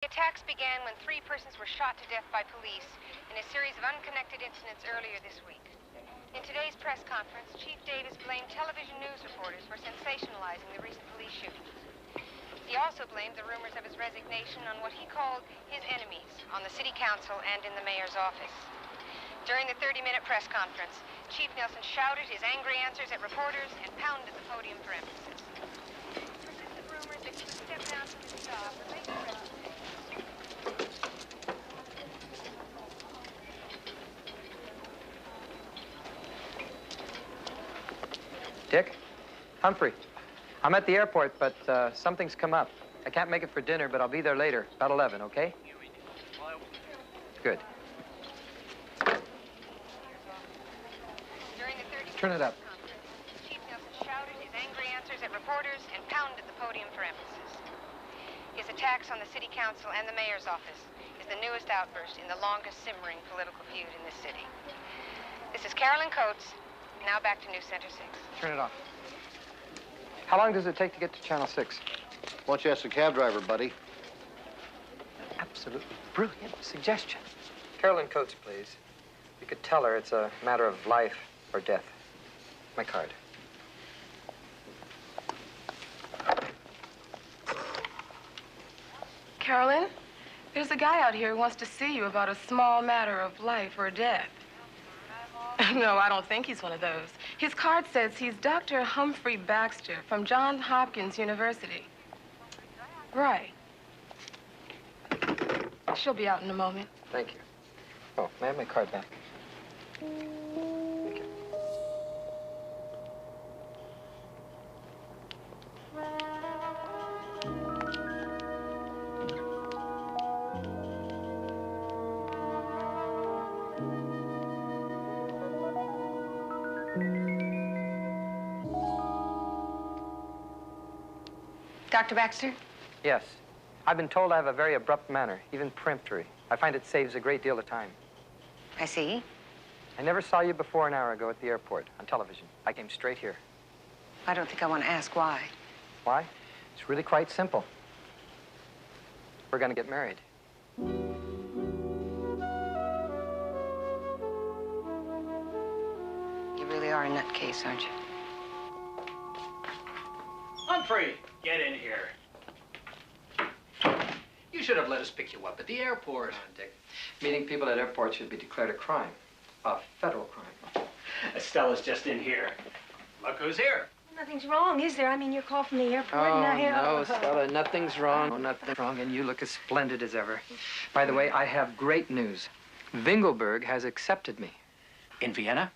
The attacks began when 3 persons were shot to death by police in a series of unconnected incidents earlier this week. In today's press conference, Chief Davis blamed television news reporters for sensationalizing the recent police shooting. He also blamed the rumors of his resignation on what he called his enemies on the city council and in the mayor's office. During the 30-minute press conference, Chief Nelson shouted his angry answers at reporters and pounded the podium for emphasis. Persistent rumors that he would step down from his job related to Dick? Humphrey. I'm at the airport, but something's come up. I can't make it for dinner, but I'll be there later, about 11, okay? Good. Turn it up. Chief Nelson shouted his angry answers at reporters and pounded the podium for emphasis. His attacks on the city council and the mayor's office is the newest outburst in the longest simmering political feud in this city. This is Carolyn Coates. Now back to News Center 6. Turn it off. How long does it take to get to Channel 6? Why don't you ask the cab driver, buddy? Absolutely brilliant suggestion. Carolyn Coates, please. You could tell her it's a matter of life or death. My card. Carolyn, there's a guy out here who wants to see you about a small matter of life or death. No, I don't think he's one of those. His card says he's Dr. Humphrey Baxter from Johns Hopkins University. Right. She'll be out in a moment. Thank you. Oh, may I have my card back? Thank you. Dr. Baxter? Yes. I've been told I have a very abrupt manner, even peremptory. I find it saves a great deal of time. I see. I never saw you before an hour ago at the airport on television. I came straight here. I don't think I want to ask why. Why? It's really quite simple. We're going to get married. You really are a nutcase, aren't you? Humphrey, get in here. You should have let us pick you up at the airport. Come on, Dick. Meeting people at airports should be declared a crime. A federal crime. Stella's just in here. Look who's here. Nothing's wrong, is there? I mean, your call from the airport. Oh, now, no, Stella, nothing's wrong. Oh, nothing's wrong, and you look as splendid as ever. By the way, I have great news. Vingelberg has accepted me. In Vienna?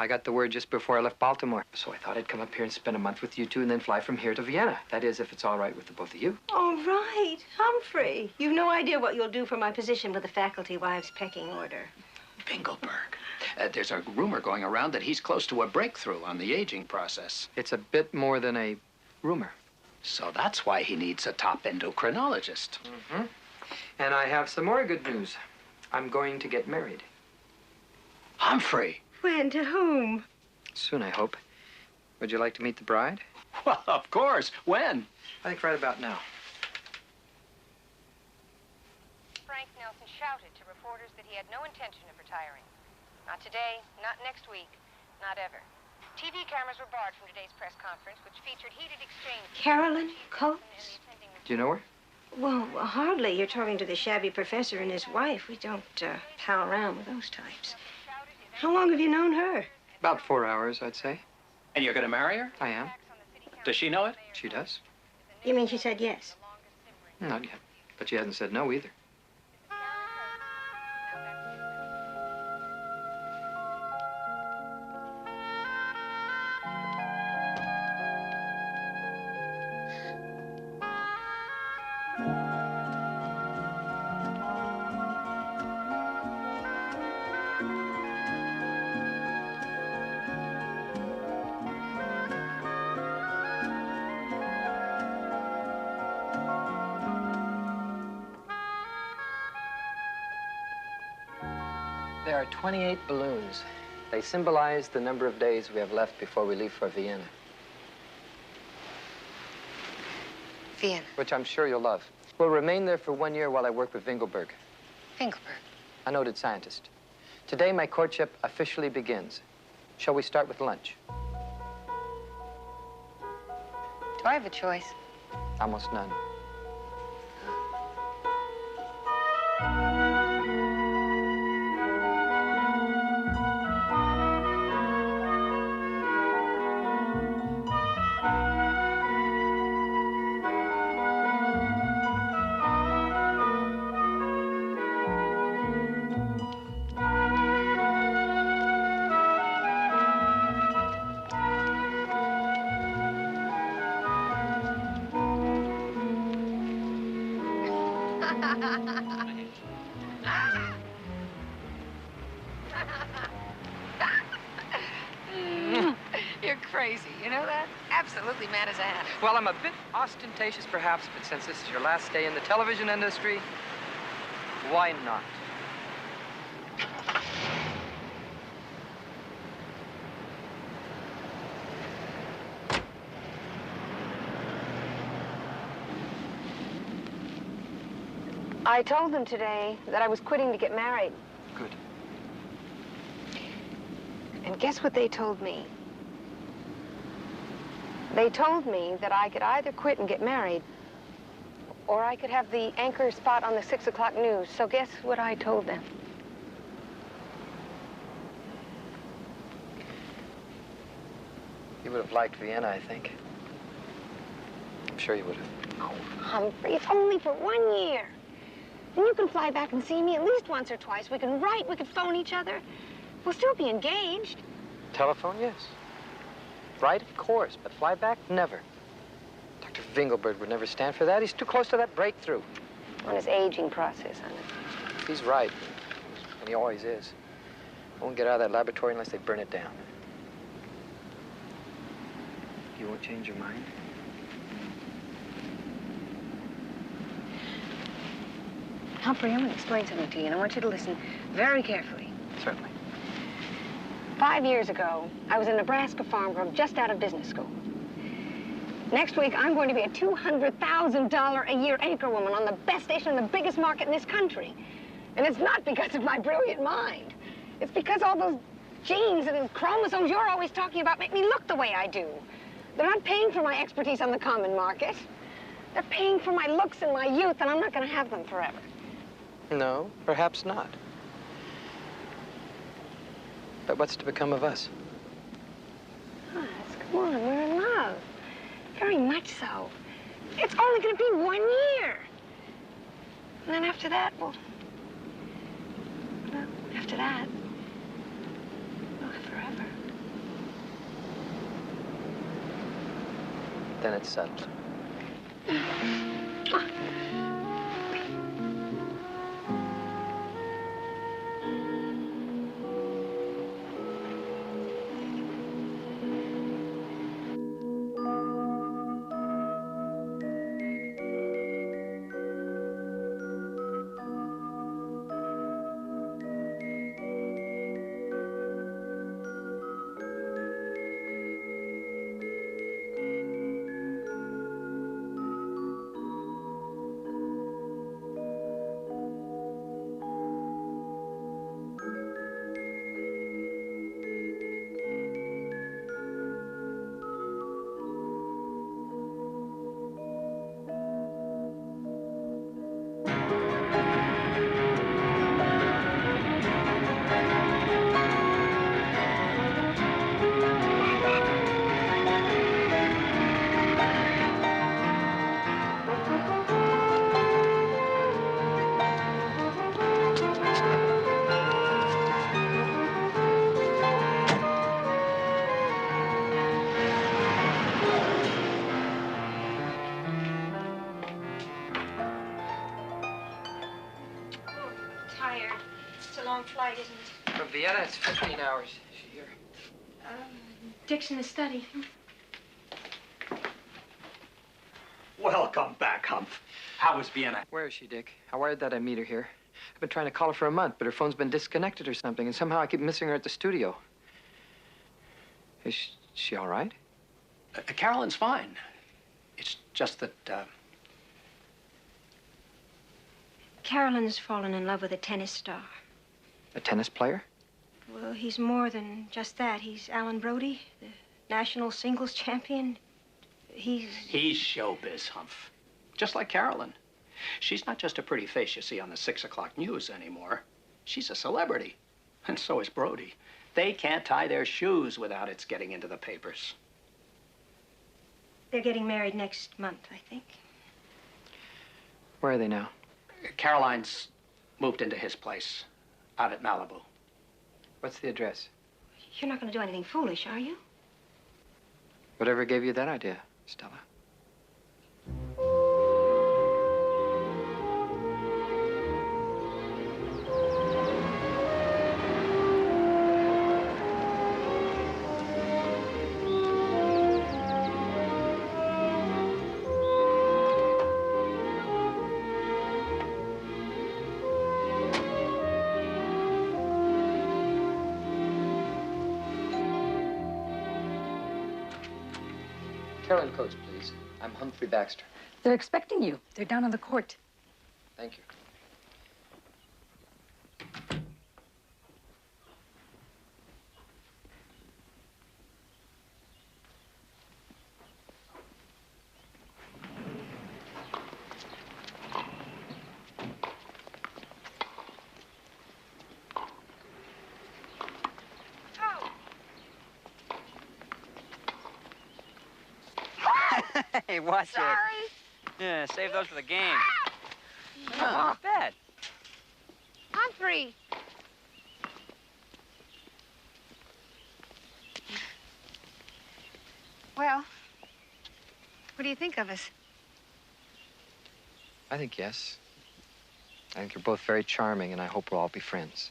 I got the word just before I left Baltimore, so I thought I'd come up here and spend a month with you two and then fly from here to Vienna. That is, if it's all right with the both of you. All right, Humphrey. You've no idea what you'll do for my position with the faculty wives pecking order. Bingelberg. There's a rumor going around that he's close to a breakthrough on the aging process. It's a bit more than a rumor. So that's why he needs a top endocrinologist. Mm-hmm. And I have some more good news. I'm going to get married. Humphrey. When? To whom? Soon, I hope. Would you like to meet the bride? Well, of course. When? I think right about now. Frank Nelson shouted to reporters that he had no intention of retiring. Not today, not next week, not ever. TV cameras were barred from today's press conference, which featured heated exchanges. Carolyn Coates? Do you know her? Well, hardly. You're talking to the shabby professor and his wife. We don't pal around with those types. How long have you known her? About 4 hours, I'd say. And you're going to marry her? I am. Does she know it? She does. You mean she said yes? Not yet. But she hasn't said no either. There are 28 balloons. They symbolize the number of days we have left before we leave for Vienna. Vienna. Which I'm sure you'll love. Will remain there for 1 year while I work with Vingelberg, Finkelberg. a noted scientist. Today, my courtship officially begins. Shall we start with lunch? Do I have a choice? Almost none. You're crazy, you know that? Absolutely mad as a hat. Well, I'm a bit ostentatious, perhaps, but since this is your last day in the television industry, why not? I told them today that I was quitting to get married. Good. And guess what they told me? They told me that I could either quit and get married, or I could have the anchor spot on the 6 o'clock news. So guess what I told them? You would have liked Vienna, I think. I'm sure you would have. Oh, Humphrey, it's only for 1 year. And you can fly back and see me at least once or twice. We can write, we could phone each other. We'll still be engaged. Telephone, yes. Right, of course, but fly back, never. Dr. Vingelberg would never stand for that. He's too close to that breakthrough. On his aging process, honey. He's right, and he always is. I won't get out of that laboratory unless they burn it down. You won't change your mind? Humphrey, I'm going to explain something to you, and I want you to listen very carefully. Certainly. 5 years ago, I was a Nebraska farm girl just out of business school. Next week, I'm going to be a $200,000 a year anchor woman on the best station in the biggest market in this country. And it's not because of my brilliant mind. It's because all those genes and those chromosomes you're always talking about make me look the way I do. They're not paying for my expertise on the common market. They're paying for my looks and my youth, and I'm not going to have them forever. No, perhaps not. But what's to become of us? Come on, we're in love. Very much so. It's only going to be 1 year. And then after that, well, after that, we'll have forever. Then it's settled. Flight, isn't it? From Vienna, it's 15 hours. Is she here? Dick's in the study. Welcome back, Humph. How was Vienna? Where is she, Dick? I wired that I meet her here. I've been trying to call her for a month, but her phone's been disconnected or something, and somehow I keep missing her at the studio. Is she all right? Carolyn's fine. It's just that, Carolyn's fallen in love with a tennis star. A tennis player? Well, he's more than just that. He's Alan Brody, the national singles champion. He's showbiz, Humph. Just like Carolyn. She's not just a pretty face you see on the 6 o'clock news anymore. She's a celebrity. And so is Brody. They can't tie their shoes without it's getting into the papers. They're getting married next month, I think. Where are they now? Caroline's moved into his place out at Malibu. What's the address? You're not going to do anything foolish, are you? Whatever gave you that idea, Stella? Carolyn Coates, please. I'm Humphrey Baxter. They're expecting you. They're down on the court. Thank you. Hey, watch Sorry. it. Yeah, save those for the game. Yeah. Not bad. Humphrey. Well, what do you think of us? I think yes. I think you're both very charming, and I hope we'll all be friends.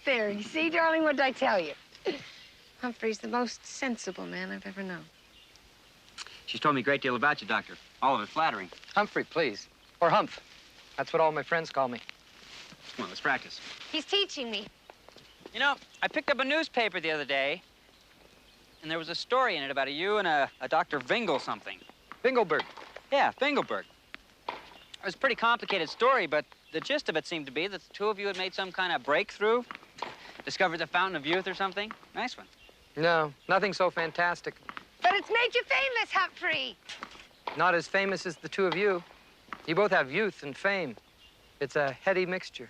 There, you see, darling, what did I tell you? Humphrey's the most sensible man I've ever known. She's told me a great deal about you, Doctor. All of it flattering. Humphrey, please. Or Humph. That's what all my friends call me. Come on, let's practice. He's teaching me. You know, I picked up a newspaper the other day, and there was a story in it about you and a Dr. Vingle something. Vingelberg. Yeah, Vingelberg. It was a pretty complicated story, but the gist of it seemed to be that the two of you had made some kind of breakthrough, discovered the fountain of youth or something. Nice one. No, nothing so fantastic. But it's made you famous, Humphrey. Not as famous as the two of you. You both have youth and fame. It's a heady mixture.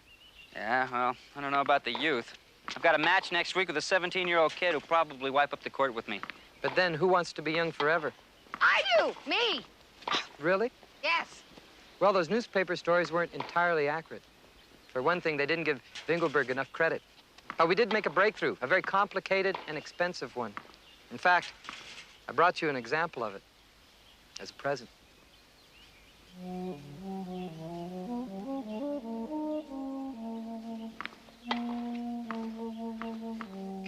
Yeah, well, I don't know about the youth. I've got a match next week with a 17-year-old kid who'll probably wipe up the court with me. But then, who wants to be young forever? I do. Me. Really? Yes. Well, those newspaper stories weren't entirely accurate. For one thing, they didn't give Vingelberg enough credit. But we did make a breakthrough, a very complicated and expensive one. In fact, I brought you an example of it as a present.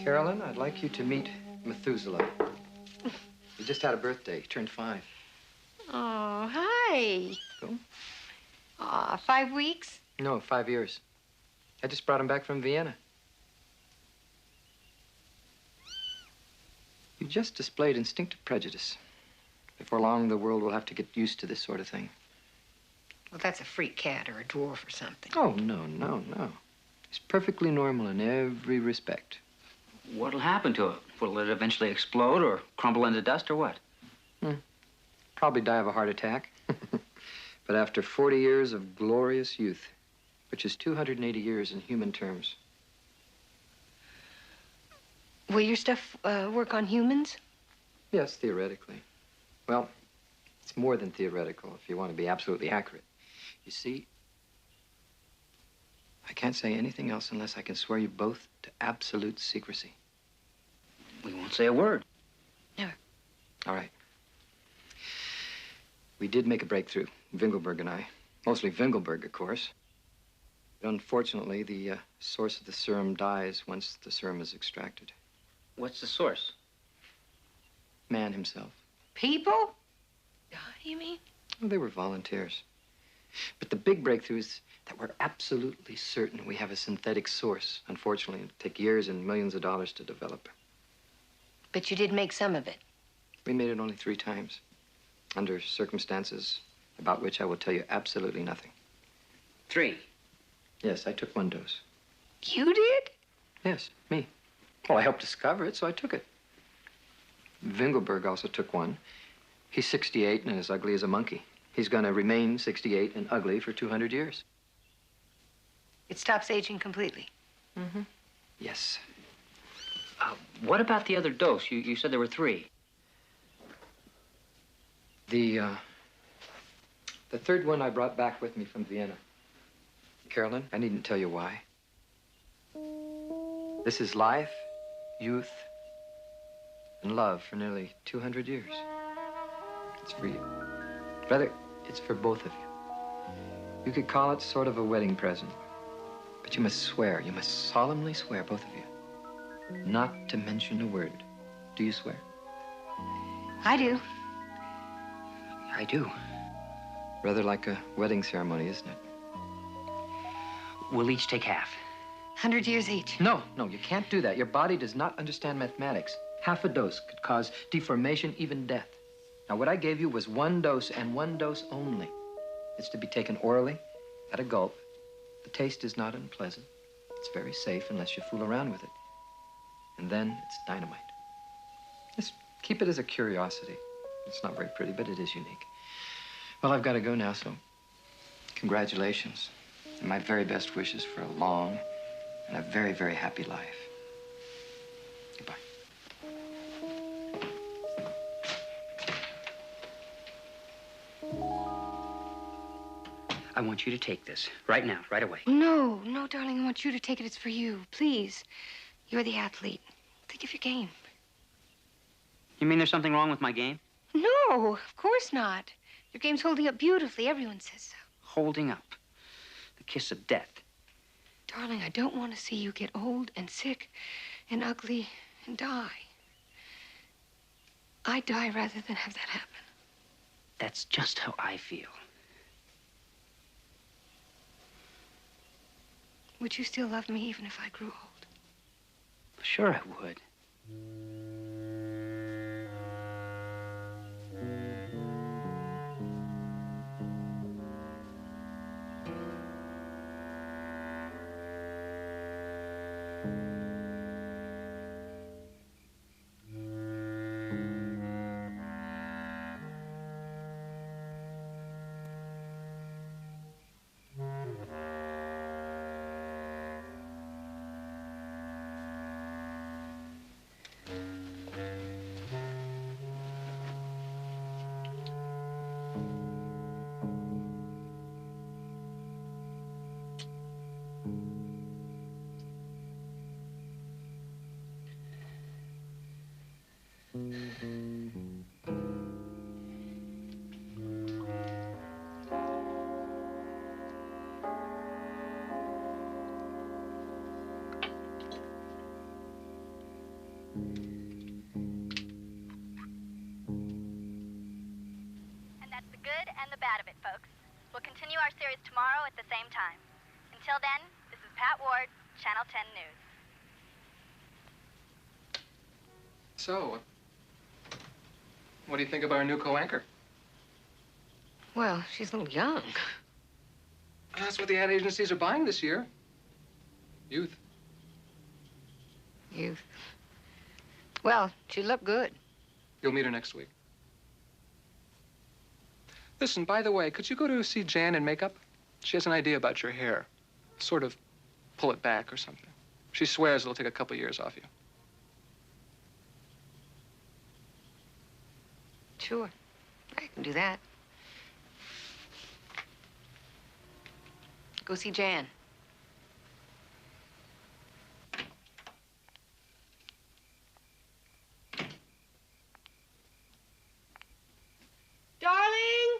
Carolyn, I'd like you to meet Methuselah. He just had a birthday. He turned 5. Oh, hi. Cool. 5 weeks? No, 5 years. I just brought him back from Vienna. You just displayed instinctive prejudice. Before long, the world will have to get used to this sort of thing. Well, that's a freak cat or a dwarf or something. Oh, no, no, no. He's perfectly normal in every respect. What'll happen to it? Will it eventually explode or crumble into dust or what? Probably die of a heart attack. But after 40 years of glorious youth, which is 280 years in human terms. Will your stuff work on humans? Yes, theoretically. Well, it's more than theoretical if you want to be absolutely accurate. You see, I can't say anything else unless I can swear you both to absolute secrecy. We won't say a word. Never. All right. We did make a breakthrough, Vingelberg and I. Mostly Vingelberg, of course. But unfortunately, the source of the serum dies once the serum is extracted. What's the source? Man himself. People? You mean? Well, they were volunteers. But the big breakthrough is that we're absolutely certain we have a synthetic source. Unfortunately, it'll take years and millions of dollars to develop. But you did make some of it. We made it only 3 times, under circumstances about which I will tell you absolutely nothing. 3. Yes, I took 1 dose. You did? Yes, me. Well, I helped discover it, so I took it. Winkelberg also took 1. He's 68 and as ugly as a monkey. He's going to remain 68 and ugly for 200 years. It stops aging completely. Mm-hmm. Yes. What about the other dose? You said there were 3. The 3rd one I brought back with me from Vienna. Carolyn, I needn't tell you why. This is life, youth, and love for nearly 200 years. It's for you. Rather, it's for both of you. You could call it sort of a wedding present. But you must swear, you must solemnly swear, both of you, not to mention a word. Do you swear? I do. I do. Rather like a wedding ceremony, isn't it? We'll each take half. 100 years each. No, you can't do that. Your body does not understand mathematics. Half a dose could cause deformation, even death. Now, what I gave you was 1 dose and 1 dose only. It's to be taken orally, at a gulp. The taste is not unpleasant. It's very safe unless you fool around with it. And then it's dynamite. Just keep it as a curiosity. It's not very pretty, but it is unique. Well, I've got to go now, so congratulations. And my very best wishes for a long and a very, very happy life. Goodbye. I want you to take this right now, right away. No, darling, I want you to take it. It's for you. Please. You're the athlete. Think of your game. You mean there's something wrong with my game? No, of course not. Your game's holding up beautifully. Everyone says so. Holding up. The kiss of death. Darling, I don't want to see you get old and sick and ugly and die. I'd die rather than have that happen. That's just how I feel. Would you still love me even if I grew old? Sure I would. And the bad of it, folks. We'll continue our series tomorrow at the same time. Until then, this is Pat Ward, Channel 10 News. So, what do you think of our new co-anchor? Well, she's a little young. That's what the ad agencies are buying this year. Youth. Youth. Well, she looked good. You'll meet her next week. Listen, by the way, could you go to see Jan in makeup? She has an idea about your hair. Sort of pull it back or something. She swears it'll take a couple years off you. Sure. I can do that. Go see Jan. Darling!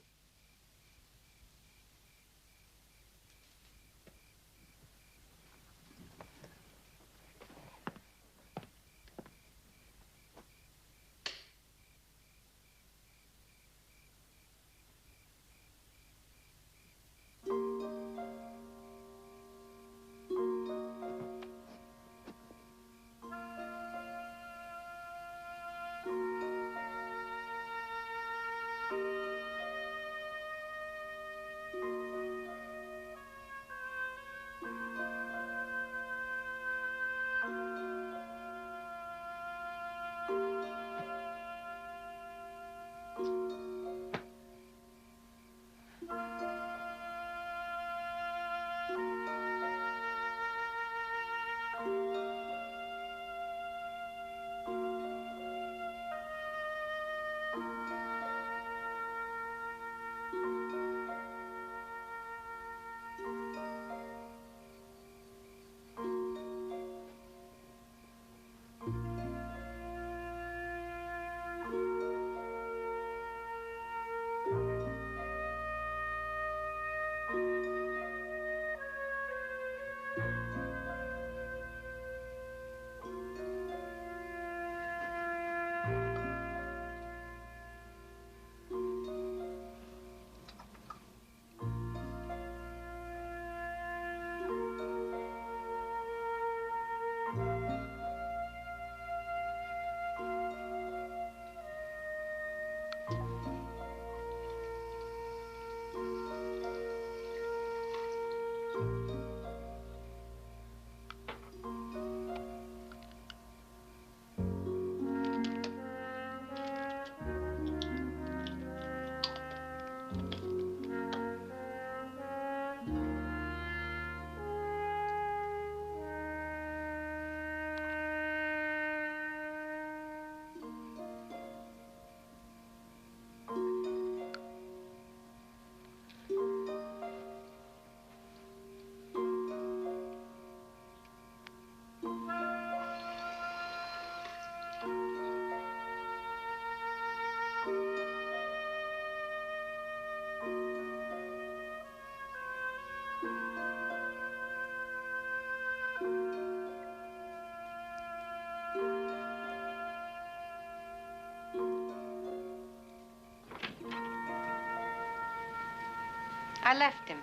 I left him.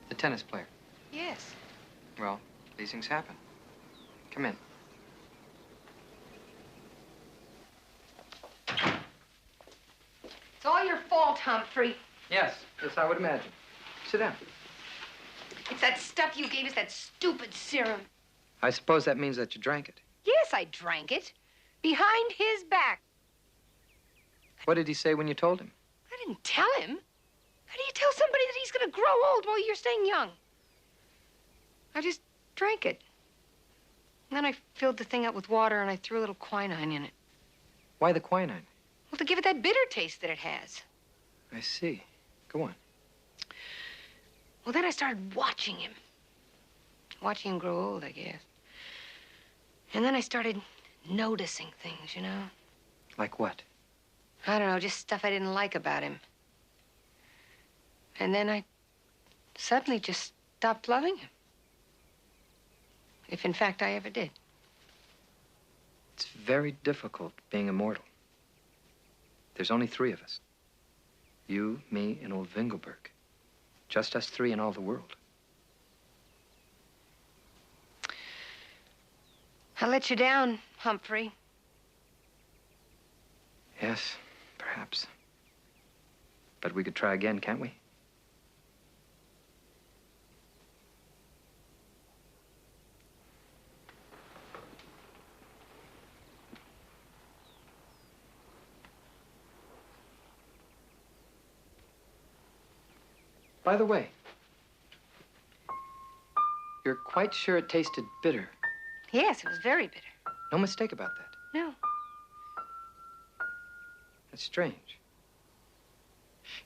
The tennis player. Yes. Well, these things happen. Come in. It's all your fault, Humphrey. Yes, I would imagine. Sit down. It's that stuff you gave us, that stupid serum. I suppose that means that you drank it. Yes, I drank it. Behind his back. What did he say when you told him? I didn't tell him. How do you tell somebody that he's going to grow old while you're staying young? I just drank it. And then I filled the thing up with water and I threw a little quinine in it. Why the quinine? Well, to give it that bitter taste that it has. I see. Go on. Well, then I started watching him. Watching him grow old, I guess. And then I started noticing things, you know? Like what? I don't know, just stuff I didn't like about him. And then I suddenly just stopped loving him. If, in fact, I ever did. It's very difficult being immortal. There's only 3 of us. You, me, and old Wingelberg. Just us 3 in all the world. I let you down, Humphrey. Yes, perhaps. But we could try again, can't we? By the way, you're quite sure it tasted bitter? Yes, it was very bitter. No mistake about that? No. That's strange.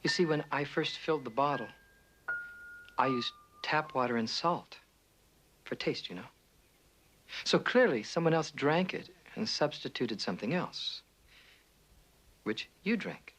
You see, when I first filled the bottle, I used tap water and salt for taste, you know. So clearly, someone else drank it and substituted something else, which you drank.